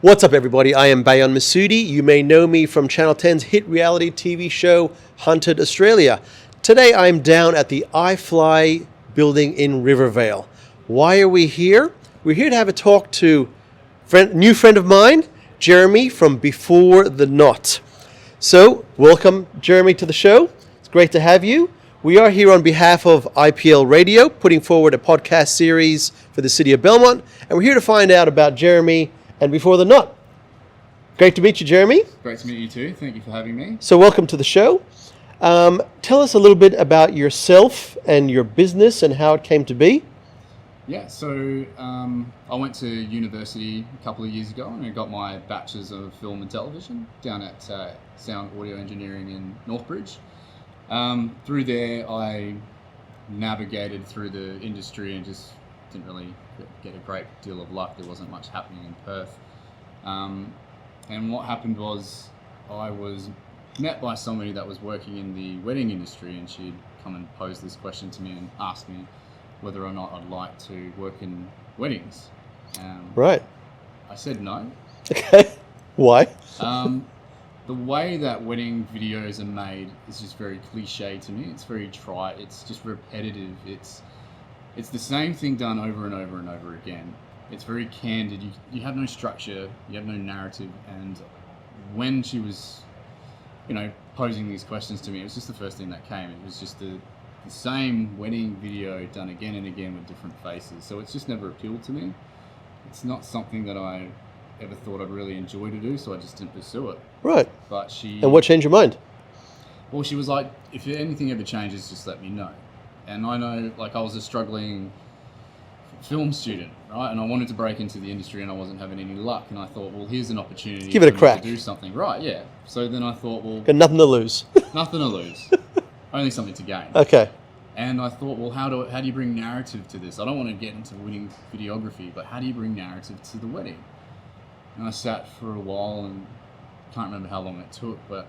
What's up, everybody? I am Bayan Masoodi. You may know me from Channel 10's hit reality TV show, Hunted Australia. Today, I'm down at the iFly building in Rivervale. Why are we here? We're here to have a talk to a new friend of mine, Jeremy from Before the Knot. So, welcome, Jeremy, to the show. It's great to have you. We are here on behalf of IPL Radio, putting forward a podcast series for the city of Belmont, and we're here to find out about Jeremy and Before the Knot. Great to meet you, Jeremy. Great to meet you too. Thank you for having me. So welcome to the show. Tell us a little bit about yourself and your business and how it came to be. Yeah, so I went to university a couple of years ago and I got my Bachelor's of Film and Television down at Sound Audio Engineering in Northbridge. Through there, I navigated through the industry and just didn't really get a great deal of luck. There wasn't much happening in Perth. And what happened was I was met by somebody that was working in the wedding industry, and she'd come and posed this question to me and asked me whether or not I'd like to work in weddings. Right. I said no. Okay. Why? The way that wedding videos are made is just very cliche to me. It's very trite. It's just repetitive. It's the same thing done over and over and over again. It's very candid. You have no structure. You have no narrative. And when she was, posing these questions to me, it was just the first thing that came. It was just the same wedding video done again and again with different faces. So it's just never appealed to me. It's not something that I ever thought I'd really enjoy to do, so I just didn't pursue it. Right. But she... And what changed your mind? Well, she was like, if anything ever changes, just let me know. And I know, I was a struggling film student, right? And I wanted to break into the industry and I wasn't having any luck. And I thought, well, here's an opportunity. Give it a crack. To do something. Right, yeah. So then I thought, well... Got nothing to lose. Nothing to lose. Only something to gain. Okay. And I thought, well, how do you bring narrative to this? I don't want to get into wedding videography, but how do you bring narrative to the wedding? And I sat for a while and can't remember how long it took, but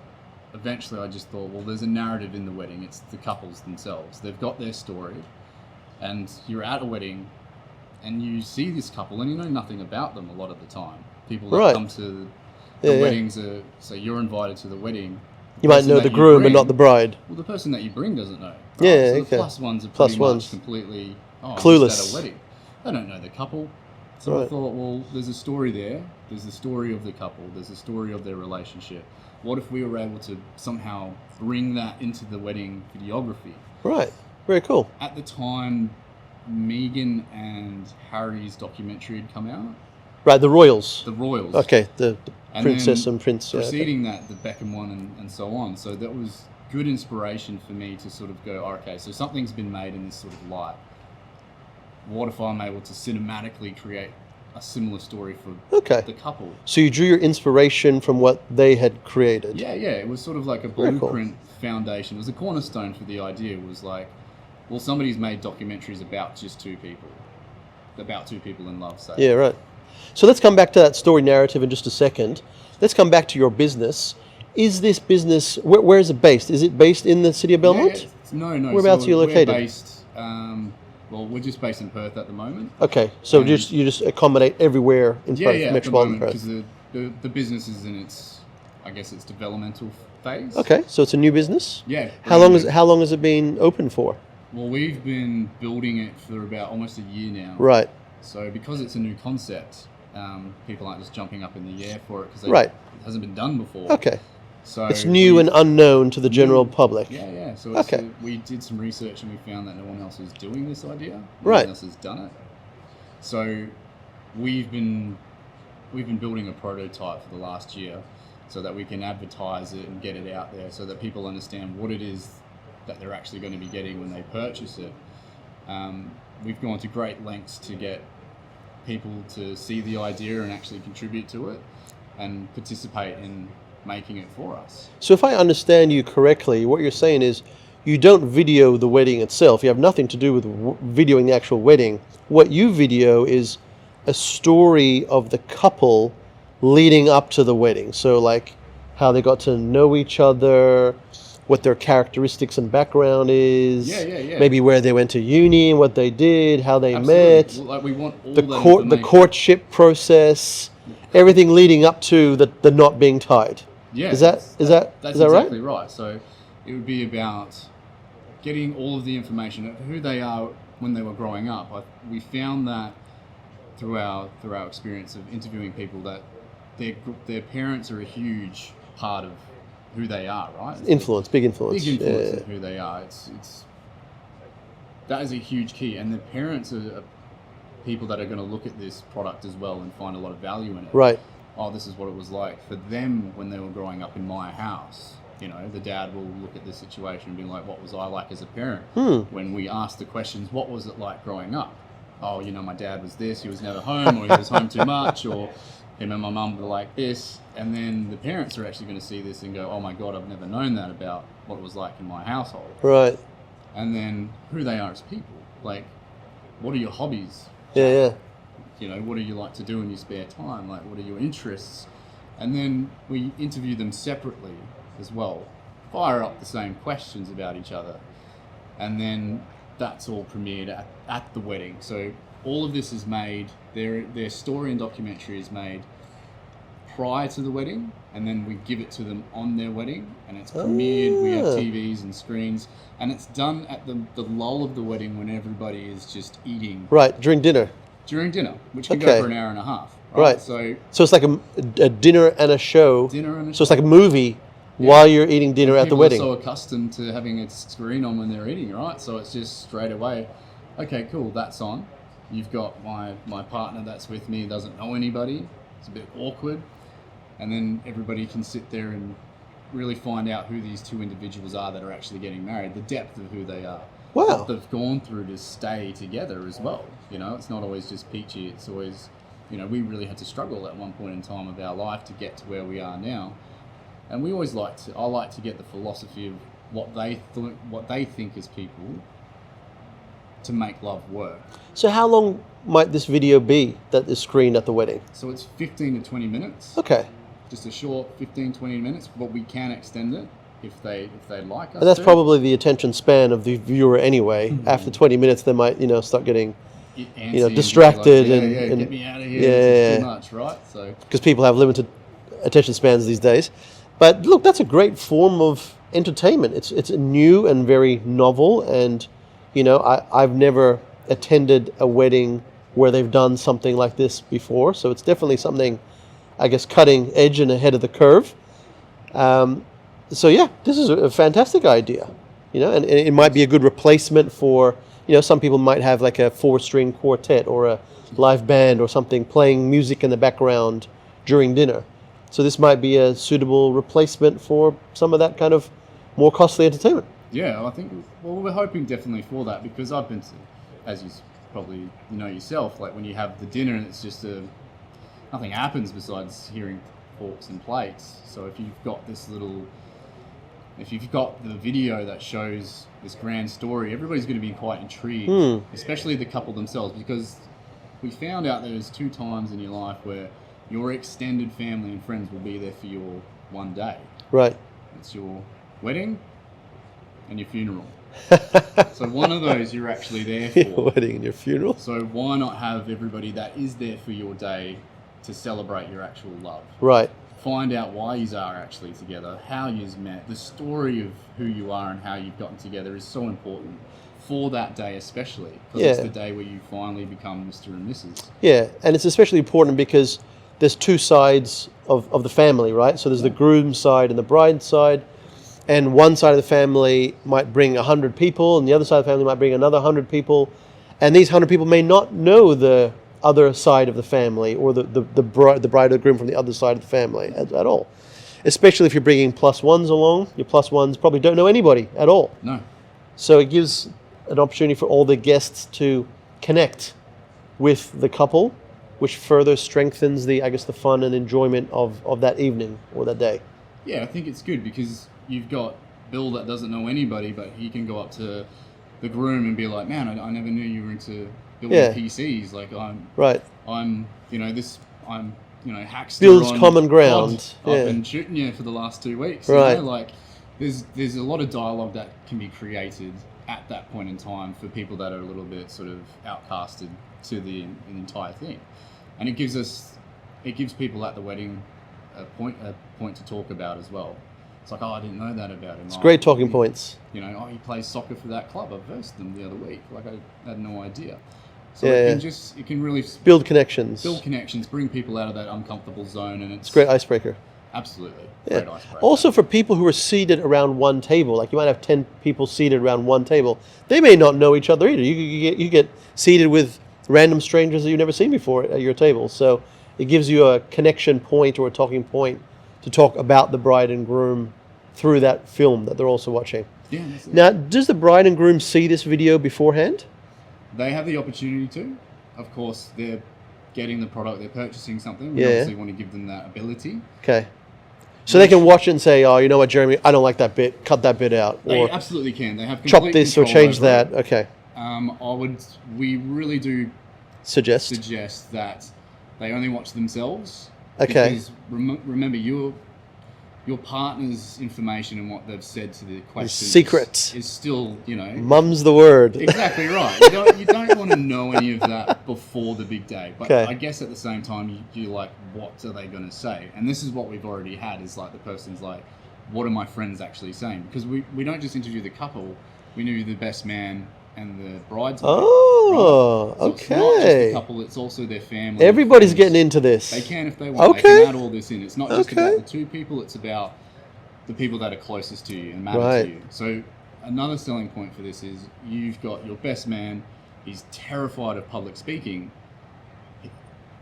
eventually I just thought, well, there's a narrative in the wedding. It's the couples themselves. They've got their story, and you're at a wedding and you see this couple and you know nothing about them a lot of the time. People that come to the weddings are, so you're invited to the wedding. You might know the groom but not the bride. Well, the person that you bring doesn't know. Right? Yeah, so okay. The plus ones are pretty much completely clueless at a wedding. They don't know the couple. So I thought, well, there's a story there. There's the story of the couple. There's the story of their relationship. What if we were able to somehow bring that into the wedding videography? Right. Very cool. At the time, Meghan and Harry's documentary had come out. Right, the Royals. The Royals. Okay, the princess and prince. Preceding that, the Beckham one and so on. So that was good inspiration for me to sort of go, okay, so something's been made in this sort of light. What if I'm able to cinematically create a similar story for the couple? So you drew your inspiration from what they had created. Yeah. It was sort of like a blueprint foundation. It was a cornerstone for the idea. It was like, well, somebody's made documentaries about just two people in love, say. Yeah, right. So let's come back to that story narrative in just a second. Let's come back to your business. Is this business, where is it based? Is it based in the city of Belmont? No. Whereabouts are you located? We're based, we're just based in Perth at the moment. Okay, so you just accommodate everywhere in Perth, metropolitan Perth. Because the business is in its developmental phase. Okay, so it's a new business? Yeah. How long has it been open for? Well, we've been building it for about almost a year now. Right. So because it's a new concept, people aren't just jumping up in the air for it because it hasn't been done before. Okay. So it's new and unknown to the general public. Yeah. So we did some research and we found that no one else is doing this idea. No one else has done it. So we've been building a prototype for the last year so that we can advertise it and get it out there so that people understand what it is that they're actually going to be getting when they purchase it. We've gone to great lengths to get people to see the idea and actually contribute to it and participate in making it for us. So if I understand you correctly, what you're saying is you don't video the wedding itself. You have nothing to do with videoing the actual wedding. What you video is a story of the couple leading up to the wedding. So like how they got to know each other, what their characteristics and background is. Yeah. Maybe where they went to uni and what they did, how they met. Like we want all the courtship process. everything leading up to the knot being tied. Yeah, Is that right? exactly right? So it would be about getting all of the information of who they are when they were growing up. We found that through our experience of interviewing people that their parents are a huge part of who they are, right? Big influence Yeah. of who they are. It's that is a huge key, and the parents are people that are going to look at this product as well and find a lot of value in it. Right. Oh, this is what it was like for them when they were growing up in my house. You know, the dad will look at the situation and be like, what was I like as a parent? When we ask the questions, what was it like growing up? Oh, you know, my dad was this, he was never home, or he was home too much, or him and my mum were like this. And then the parents are actually going to see this and go, oh my God, I've never known that about what it was like in my household. Right. And then who they are as people. Like, what are your hobbies? Yeah. You know, what do you like to do in your spare time? Like, what are your interests? And then we interview them separately as well. Fire up the same questions about each other. And then that's all premiered at the wedding. So all of this is made, their story and documentary is made prior to the wedding, and then we give it to them on their wedding, and it's premiered. We have TVs and screens, and it's done at the lull of the wedding when everybody is just eating. Right, during dinner, which can go for an hour and a half. Right. So it's like a dinner and a show. So it's like a movie while you're eating dinner at the wedding. People are so accustomed to having a screen on when they're eating, right? So it's just straight away, okay, cool, that's on. You've got my partner that's with me, doesn't know anybody. It's a bit awkward. And then everybody can sit there and really find out who these two individuals are that are actually getting married, the depth of who they are. Wow. What they've gone through to stay together as well. You know, it's not always just peachy. It's always, you know, we really had to struggle at one point in time of our life to get to where we are now. And we always I like to get the philosophy of what they think as people to make love work. So how long might this video be that is screened at the wedding? So it's 15 to 20 minutes. Okay. Just a short 15, 20 minutes, but we can extend it if they'd like us. And that's to. probably the attention span of the viewer anyway. After 20 minutes, they might, start getting, distracted and get me out of here. This is too much, right? So because people have limited attention spans these days. But look, that's a great form of entertainment. It's new and very novel, and I've never attended a wedding where they've done something like this before. So it's definitely something, I guess, cutting edge and ahead of the curve. So yeah, this is a fantastic idea, and it might be a good replacement for, some people might have like a 4-string quartet or a live band or something playing music in the background during dinner. So this might be a suitable replacement for some of that kind of more costly entertainment. Yeah, I think, we're hoping definitely for that, because I've been to, as you probably know yourself, like when you have the dinner and it's just nothing happens besides hearing forks and plates. So if you've got the video that shows this grand story, everybody's going to be quite intrigued, especially the couple themselves, because we found out there was 2 times in your life where your extended family and friends will be there for your one day. Right. It's your wedding and your funeral. So one of those you're actually there for. Your wedding and your funeral. So why not have everybody that is there for your day to celebrate your actual love? Right. Find out why you are actually together, how you've met, the story of who you are and how you've gotten together is so important for that day, especially because it's the day where you finally become Mr. and Mrs. Yeah, and it's especially important because there's 2 sides of the family, right? So there's the groom side and the bride side, and one side of the family might bring 100 people, and the other side of the family might bring another 100 people, and these 100 people may not know the other side of the family or the bride or the groom from the other side of the family at all. Especially if you're bringing +1s along, your +1s probably don't know anybody at all. No. So it gives an opportunity for all the guests to connect with the couple, which further strengthens the fun and enjoyment of that evening or that day. Yeah, I think it's good because you've got Bill that doesn't know anybody, but he can go up to the groom and be like, man, I never knew you were into building PCs. Like I'm Hackster builds on common ground. I've been shooting you for the last 2 weeks. Right. Like there's a lot of dialogue that can be created at that point in time for people that are a little bit sort of outcasted to the entire thing. And it gives us it gives people at the wedding a point to talk about as well. It's like, oh, I didn't know that about him. It's great talking points. You know, oh, he plays soccer for that club. I versed them the other week. Like, I had no idea. So Yeah, it can really Build connections. build connections, bring people out of that uncomfortable zone, and it's Great icebreaker. absolutely Yeah. great icebreaker. Also, for people who are seated around one table, like you might have 10 people seated around one table, they may not know each other either. You get seated with random strangers that you've never seen before at your table. So it gives you a connection point or a talking point to talk about the bride and groom through that film that they're also watching. Yeah, that's it. Now, does the bride and groom see this video beforehand? They have the opportunity to. Of course, they're getting the product, they're purchasing something. We Yeah. obviously want to give them that ability. Okay. So they can watch it and say, oh, you know what, Jeremy, I don't like that bit. Cut that bit out. They Or absolutely can. They have chop complete this or control change over that. it. Okay. We really do Suggest. suggest that they only watch themselves. Okay. Because remember, your partner's information and what they've said to the question secret. is still, you know, Mum's the word. exactly right. You don't want to know any of that before the big day. But Okay. I guess at the same time, you're like, what are they going to say? And this is what we've already had, is like the person's like, what are my friends actually saying? Because we don't just interview the couple, we interview the best man and the bridesmaid. Oh, So it's not just the okay. couple, it's also their family. Everybody's friends. getting into this. They can if they want. They Okay. can add all this in. It's not just Okay. about the two people, it's about the people that are closest to you and matter Right. to you. So another selling point for this is you've got your best man, he's terrified of public speaking.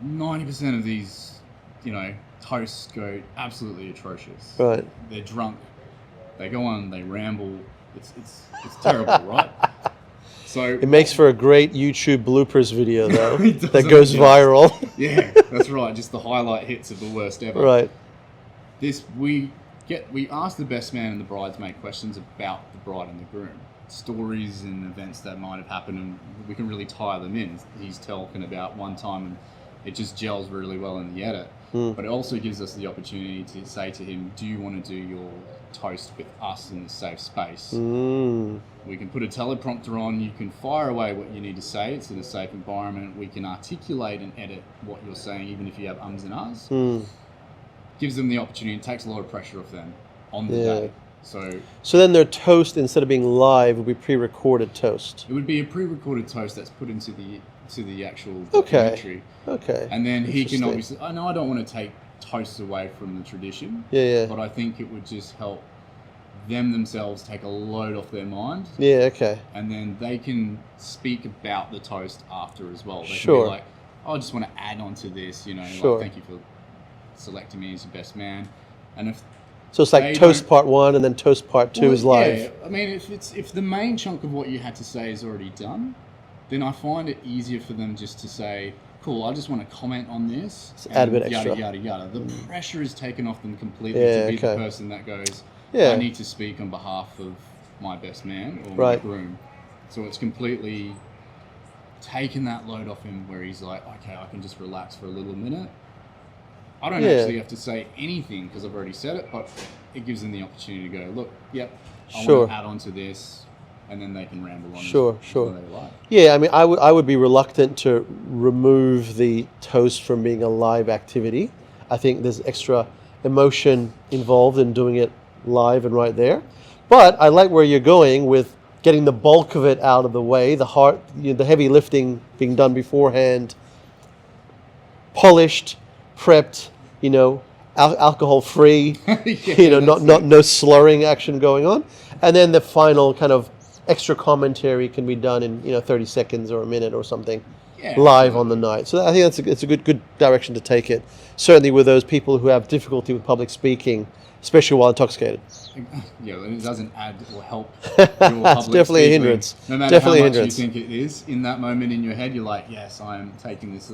90% of these, you know, toasts go absolutely atrocious. Right. They're drunk, they go on, they ramble. It's terrible, right? So It makes for a great YouTube bloopers video, though, It does, that goes yes. viral. yeah, that's right. Just the highlight hits of the worst ever. Right. We ask the best man and the bridesmaid questions about the bride and the groom, stories and events that might have happened, and we can really tie them in. He's talking about one time, and it just gels really well in the edit. But it also gives us the opportunity to say to him, "Do you want to do your toast with us in a safe space?" Mm. We can put a teleprompter on. You can fire away what you need to say. It's in a safe environment. We can articulate and edit what you're saying, even if you have ums and ahs. Mm. Gives them the opportunity. It takes a lot of pressure off them on the Yeah. day. So So then their toast, instead of being live, will be pre-recorded toast. it would be a pre-recorded toast that's put into the actual Okay. documentary. Okay. And then he can Interesting. obviously. I know I don't want to take toasts away from the tradition, Yeah, but yeah. I think it would just help them themselves take a load off their mind. Yeah, okay. And then they can speak about the toast after as well. They can Sure. be like, oh, I just want to add on to this, you know, Sure. like, thank you for selecting me as your best man. And if So it's like They toast don't- part 1 and then toast part 2 well, is live. Yeah, I mean, if the main chunk of what you had to say is already done, then I find it easier for them just to say, cool, I just want to comment on this. Just add a bit and extra. Yada, yada, yada. The pressure is taken off them completely Yeah, to be okay. the person that goes, Yeah. I need to speak on behalf of my best man or Right. my groom. So it's completely taken that load off him where he's like, okay, I can just relax for a little minute. I don't Yeah. actually have to say anything because I've already said it, but it gives them the opportunity to go, look, yep, I Sure. want to add on to this, and then they can ramble on. Sure, as sure. well they like. Yeah, I mean, I would be reluctant to remove the toast from being a live activity. I think there's extra emotion involved in doing it live and right there. But I like where you're going with getting the bulk of it out of the way, the heavy lifting being done beforehand, polished, prepped, alcohol free, Yeah, no slurring action going on, and then the final kind of extra commentary can be done in 30 seconds or a minute or something Yeah, live on the night. So I think it's a good direction to take it. Certainly with those people who have difficulty with public speaking, especially while intoxicated. Yeah, and it doesn't add or help your public It's definitely a speaking. hindrance. No matter Definitely a how much hindrance. you think it is, in that moment in your head, you're like, yes, I am taking this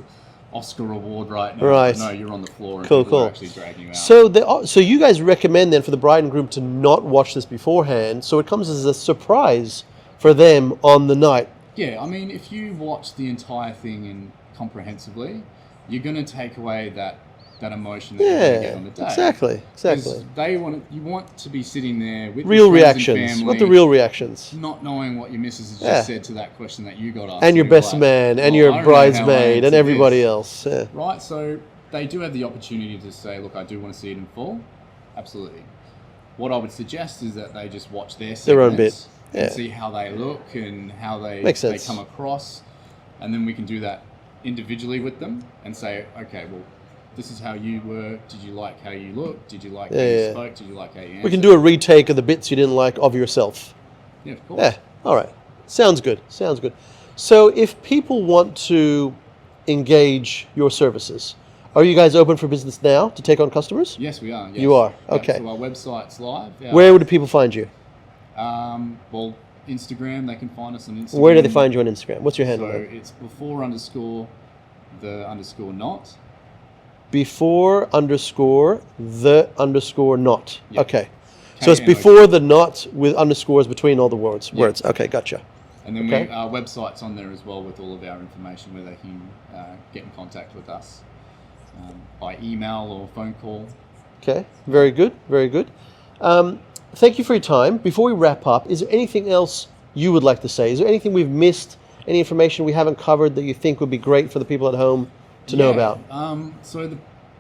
Oscar award right now. Right. No, you're on the floor and Cool, people cool. are actually dragging you out. So you guys recommend then for the bride and groom to not watch this beforehand, so it comes as a surprise for them on the night. Yeah, I mean, if you watch the entire thing in comprehensively, you're going to take away that emotion that you're going to get Yeah, on the day. exactly. 'Cause you want to be sitting there with Real your friends reactions. and family, What the real reactions? not knowing what your missus has Yeah. just said to that question that you got asked. And your you're best like, man, and "Well, I your don't know how I bridesmaid, and answered everybody this." else. Yeah. Right, so they do have the opportunity to say, look, I do want to see it in full. Absolutely. What I would suggest is that they just watch their own bit. and see how they look and how they come across, and then we can do that individually with them and say, okay, well, this is how you were. Did you like how you looked? Did you like how you spoke? Did you like how you answered? We can do a retake of the bits you didn't like of yourself. Yeah, of course. Yeah, all right. Sounds good. So if people want to engage your services, are you guys open for business now to take on customers? Yes, we are. Yes. You are? Yeah, Okay. so our website's live. Where would people find you? Well, Instagram, they can find us on Instagram. Where do they find you on Instagram? What's your handle? So it's before_the_not. Before_the_not. Yep. Okay. So it's before the not with underscores between all the words. Okay, gotcha. And then our website's on there as well with all of our information where they can get in contact with us by email or phone call. Okay, very good. Thank you for your time. Before we wrap up, is there anything else you would like to say? Is there anything we've missed, any information we haven't covered that you think would be great for the people at home to know about?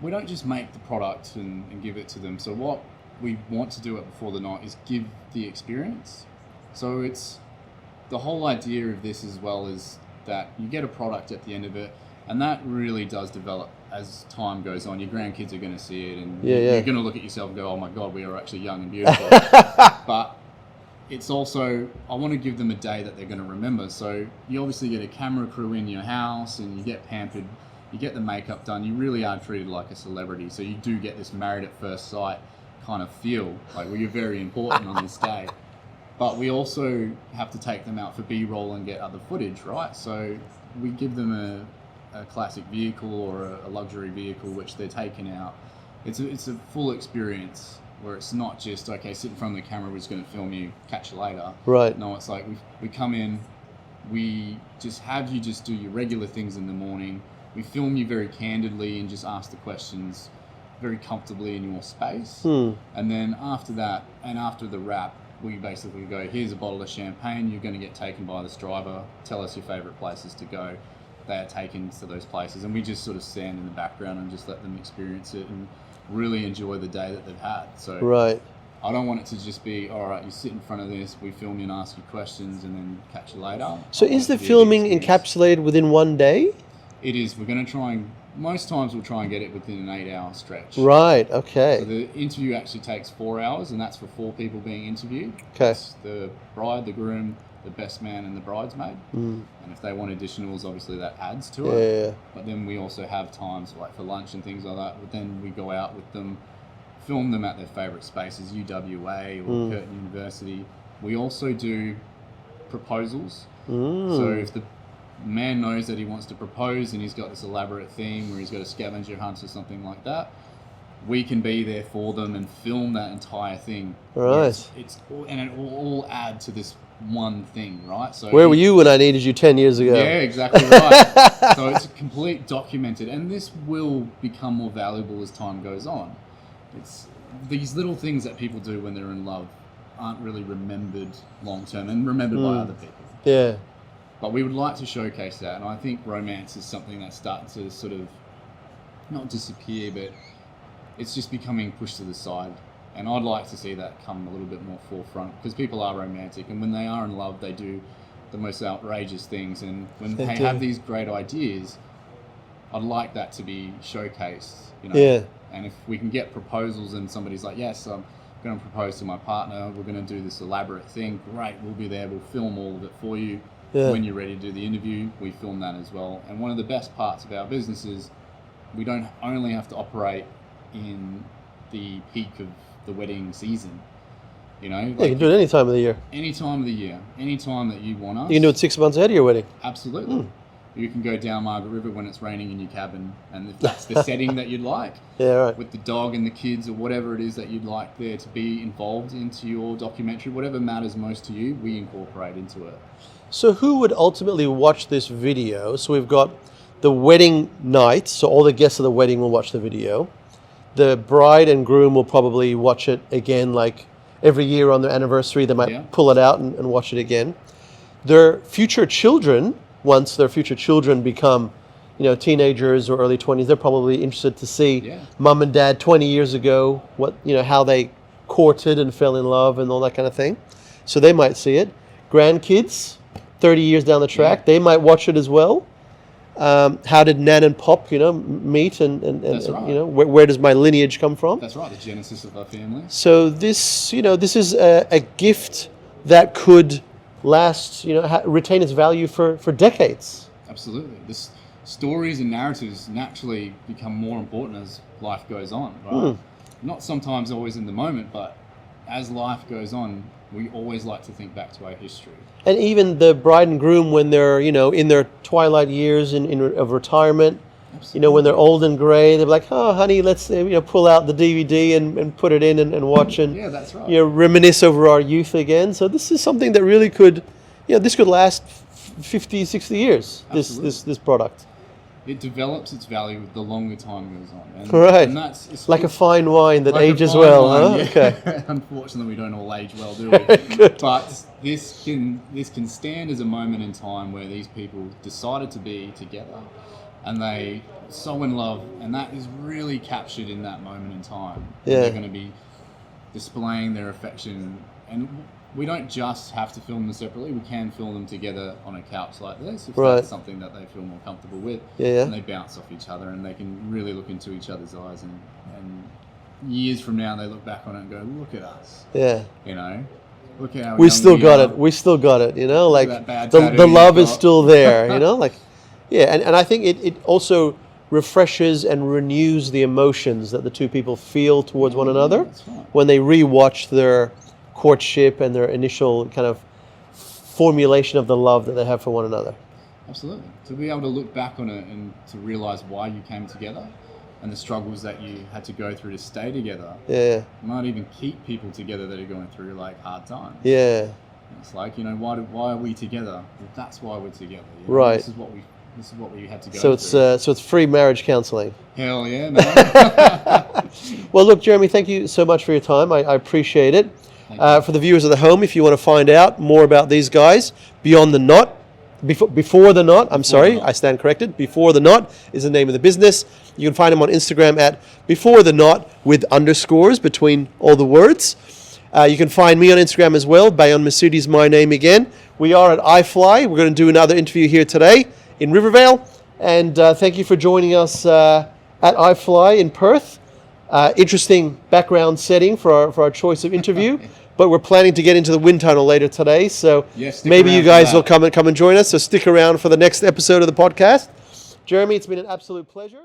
We don't just make the product and give it to them. So what we want to do at Before the Not is give the experience. So it's the whole idea of this as well is that you get a product at the end of it, and that really does develop as time goes on. Your grandkids are going to see it, and you're going to look at yourself and go, oh my God, we are actually young and beautiful. But it's also, I want to give them a day that they're going to remember. So you obviously get a camera crew in your house and you get pampered, you get the makeup done, you really are treated like a celebrity. So you do get this married at first sight kind of feel, like, well, you're very important on this day. But we also have to take them out for B-roll and get other footage, right? So we give them a classic vehicle or a luxury vehicle which they're taking out. It's a full experience where it's not just, okay, sit in front of the camera, we're just going to film you, catch you later. Right. No, it's like we come in, we just have you just do your regular things in the morning. We film you very candidly and just ask the questions very comfortably in your space. And then after that, and after the wrap, we basically go, here's a bottle of champagne, you're going to get taken by this driver, tell us your favourite places to go. They are taken to those places, and we just sort of stand in the background and just let them experience it and really enjoy the day that they've had. So I don't want it to just be, all right, you sit in front of this, we film you and ask you questions and then catch you later. So is the filming encapsulated within one day? It is. We're going to try and, most times we'll try and get it within an 8-hour stretch. Right, okay. So the interview actually takes 4 hours, and that's for 4 people being interviewed. Okay. It's the bride, the groom, the best man, and the bridesmaid. And if they want additionals, obviously that adds to it. Yeah. But then we also have times like for lunch and things like that. But then we go out with them, film them at their favourite spaces, UWA or Curtin University. We also do proposals. So if the man knows that he wants to propose and he's got this elaborate theme where he's got a scavenger hunt or something like that, we can be there for them and film that entire thing. Right. And it will all add to this one thing, right? So where were you when I needed you 10 years ago? Yeah, exactly right. So it's a complete documented, and this will become more valuable as time goes on. It's these little things that people do when they're in love aren't really remembered long term and remembered by other people. Yeah. But we would like to showcase that, and I think romance is something that's starting to sort of not disappear, but it's just becoming pushed to the side. And I'd like to see that come a little bit more forefront, because people are romantic, and when they are in love, they do the most outrageous things. And when they have these great ideas, I'd like that to be showcased, you know. Yeah. And if we can get proposals and somebody's like, yes, I'm going to propose to my partner, we're going to do this elaborate thing, great, we'll be there, we'll film all of it for you. Yeah. When you're ready to do the interview, we film that as well. And one of the best parts of our business is we don't only have to operate in the peak of the wedding season. You know, you can do it any time of the year. Any time of the year, any time that you want us. You can do it 6 months ahead of your wedding. Absolutely. You can go down Margaret River when it's raining in your cabin, and if that's the setting that you'd like, right, with the dog and the kids or whatever it is that you'd like there to be involved into your documentary, whatever matters most to you, we incorporate into it. So who would ultimately watch this video? So we've got the wedding night, so all the guests of the wedding will watch the video. The bride and groom will probably watch it again, like every year on their anniversary, they might pull it out and watch it again. Their future children, once their future children become teenagers or early 20s, they're probably interested to see Yeah. mum and dad 20 years ago, how they courted and fell in love and all that kind of thing. So they might see it. Grandkids, 30 years down the track, they might watch it as well. How did Nan and Pop, meet, and That's right. where does my lineage come from? That's right, the genesis of our family. So this is a gift that could last, retain its value for decades. Absolutely. Stories and narratives naturally become more important as life goes on, right? Not sometimes always in the moment, but as life goes on, we always like to think back to our history. And even the bride and groom, when they're, in their twilight years of retirement, Absolutely. When they're old and gray, they're like, oh, honey, let's, pull out the DVD and put it in and watch and, Yeah, that's right. reminisce over our youth again. So this is something that really could, this could last 50, 60 years, this product. It develops its value the longer time goes on. And, Right. And it's Like a fine wine that like a ages fine well, wine, huh? yeah. Okay. Unfortunately, we don't all age well, do we? Good. But this can stand as a moment in time where these people decided to be together, and they so in love, and that is really captured in that moment in time. Yeah. They're going to be displaying their affection, and we don't just have to film them separately. We can film them together on a couch like this if Right. that's something that they feel more comfortable with. Yeah. And they bounce off each other, and they can really look into each other's eyes, and years from now they look back on it and go, look at us, Yeah. look at how We young still we got are. it. We still got it, like that bad the tattoo love you've is got. still there, like, yeah. And I think it also refreshes and renews the emotions that the two people feel towards one another That's right. when they rewatch their courtship and their initial kind of formulation of the love that they have for one another. Absolutely. To be able to look back on it and to realize why you came together and the struggles that you had to go through to stay together. Yeah. You might even keep people together that are going through like hard times. Yeah. It's like, why are we together? Well, that's why we're together. Right. This is what we had to go So through. it's free marriage counseling. Hell yeah, man. Well, look, Jeremy, thank you so much for your time. I appreciate it. Thank you. For the viewers at the home, if you want to find out more about these guys, Beyond the Knot, Before the Knot, I stand corrected. Before the Knot is the name of the business. You can find them on Instagram at Before the Knot with underscores between all the words. You can find me on Instagram as well. Bayon Masoudi is my name again. We are at iFly. We're going to do another interview here today in Rivervale. And thank you for joining us at iFly in Perth. Interesting background setting for our choice of interview. But we're planning to get into the wind tunnel later today, so Yes, stick maybe around you for guys that. will come and join us. So stick around for the next episode of the podcast. Jeremy, it's been an absolute pleasure.